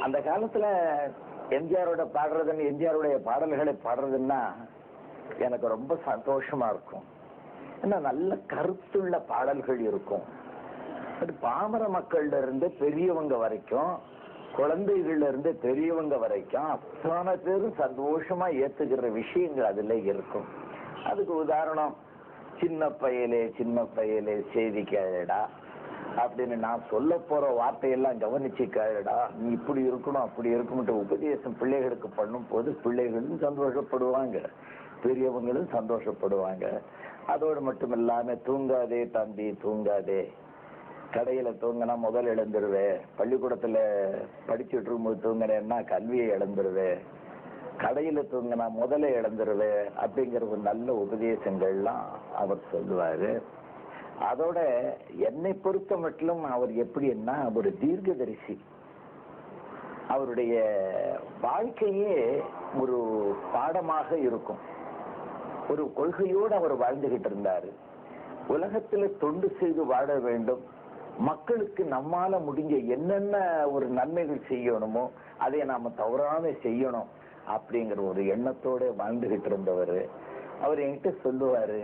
அந்த காலத்துல எம்ஜிஆரோட பாடுறதுன்னு, எம்ஜிஆருடைய பாடல்களை பாடுறதுன்னா எனக்கு ரொம்ப சந்தோஷமா இருக்கும். ஏன்னா நல்ல கருத்துள்ள பாடல்கள் இருக்கும். அது பாமர மக்கள்ல இருந்து பெரியவங்க வரைக்கும், குழந்தைகள்ல இருந்து பெரியவங்க வரைக்கும் அத்தனை பேரும் சந்தோஷமா ஏத்துக்கிற விஷயங்கள் அதுல இருக்கும். அதுக்கு உதாரணம், சின்ன பயலே செய்தி கேளடா அப்படின்னு நான் சொல்ல போற வார்த்தையெல்லாம் கவனிச்சு கேளடா, நீ இப்படி இருக்கணும் அப்படி இருக்கணும் உபதேசம் பிள்ளைகளுக்கு பண்ணும் போது பிள்ளைகளும் சந்தோஷப்படுவாங்க, பெரியவங்களும் சந்தோஷப்படுவாங்க. அதோடு மட்டும் இல்லாம தூங்காதே தம்பி தூங்காதே, கடையில தூங்கினா முதல் இழந்துருவே, பள்ளிக்கூடத்துல படிச்சுட்டு இருக்கும்போது தூங்கினேன்னா கல்வியை இழந்துருவே, கடையில தூங்கினா முதல்ல இழந்துருவே அப்படிங்கிற ஒரு நல்ல உபதேசங்கள்லாம் அவர் சொல்லுவாரு. அதோட என்னை பொறுத்த மட்டும் அவர் எப்படின்னா ஒரு தீர்க்கதரிசி. அவருடைய வாழ்க்கையே ஒரு பாடமாக இருக்கும். ஒரு கொள்கையோடு அவர் வாழ்ந்துகிட்டு இருந்தாரு. உலகத்துல தொண்டு செய்து வாழ வேண்டும், மக்களுக்கு நம்மால முடிஞ்ச என்னென்ன ஒரு நன்மைகள் செய்யணுமோ அதை நாம தவறாம செய்யணும் அப்படிங்கிற ஒரு எண்ணத்தோட வாழ்ந்துகிட்டு இருந்தவர். அவர் என்கிட்ட சொல்லுவாரு,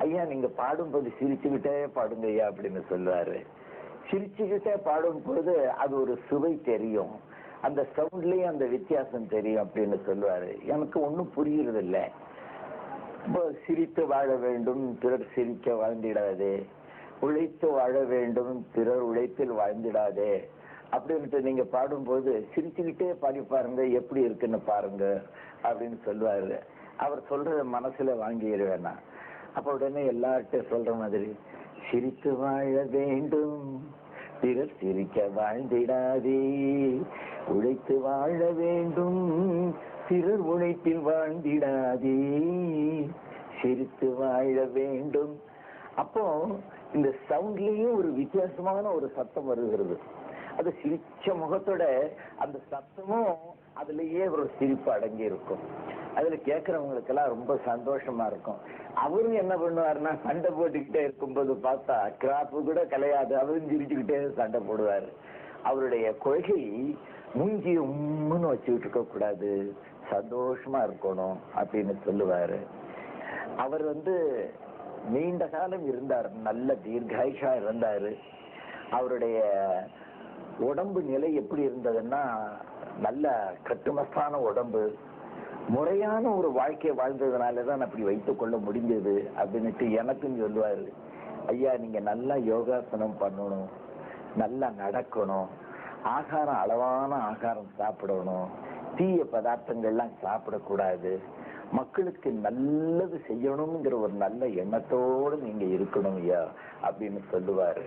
ஐயா நீங்க பாடும்போது சிரிச்சுக்கிட்டே பாடுங்க ஐயா அப்படின்னு சொல்லுவாரு. சிரிச்சுக்கிட்டே பாடும் பொழுது அது ஒரு சுவை தெரியும், அந்த சவுண்ட்லயும் அந்த வித்தியாசம் தெரியும் அப்படின்னு சொல்லுவாரு. எனக்கு ஒன்னும் புரியுறது இல்லை. சிரித்து வாழ வேண்டும், பிறர் சிரிக்க வாழ்ந்திடாதே, உழைத்து வாழ வேண்டும், பிறர் உழைப்பில் வாழ்ந்திடாதே அப்படின்ட்டு நீங்க பாடும்போது சிரிச்சுக்கிட்டே பாடி பாருங்க எப்படி இருக்குன்னு பாருங்க அப்படின்னு சொல்லுவாரு. அவர் சொல்றத மனசுல வாங்கிடுவேன்னா அப்ப உடனே எல்லார்ட்டும் சொல்ற மாதிரி, சிரித்து வாழ வேண்டும், பிறர் சிரிக்க வாழ்ந்திடாதே, உழைத்து வாழ வேண்டும், பிறர் உழைப்பில் வாழ்ந்திடாதே, சிரித்து வாழ வேண்டும். அப்போ இந்த சவுண்ட்லயும் ஒரு வித்தியாசமான ஒரு சத்தம் வருகிறது. அது சிரிச்ச முகத்தோட அந்த சத்தமும் அதுலயே ஒரு சிரிப்பு அடங்கி இருக்கும். அதுல கேட்கறவங்களுக்கு எல்லாம் ரொம்ப சந்தோஷமா இருக்கும். அவரும் என்ன பண்ணுவாருன்னா சண்டை போட்டுக்கிட்டே இருக்கும்போது பார்த்தா கிராப்பு கூட கலையாது, அவரும் சிரிச்சுக்கிட்டே சண்டை போடுவாரு. அவருடைய கொள்கை மூஞ்சி உம்முன்னு வச்சுக்கிட்டு இருக்க கூடாது, சந்தோஷமா இருக்கணும் அப்படின்னு சொல்லுவாரு. அவர் நீண்ட காலம் இருந்தார், நல்ல தீர்காயுஷா இருந்தாரு. அவருடைய உடம்பு நிலை எப்படி இருந்ததுன்னா நல்ல கட்டுமஸ்தான உடம்பு, முறையான ஒரு வாழ்க்கையை வாழ்ந்ததுனாலதான் அப்படி வைத்துக் கொள்ள முடிஞ்சது அப்படின்னுட்டு எனக்கும் சொல்லுவாரு. ஐயா நீங்க நல்லா யோகாசனம் பண்ணணும், நல்லா நடக்கணும், ஆகாரம் அளவான ஆகாரம் சாப்பிடணும், தீய பதார்த்தங்கள்லாம் சாப்பிடக்கூடாது, மக்களுக்கு நல்லது செய்யணுங்கிற ஒரு நல்ல எண்ணத்தோடு நீங்க இருக்கணும் ஐயா அப்படின்னு சொல்லுவாரு.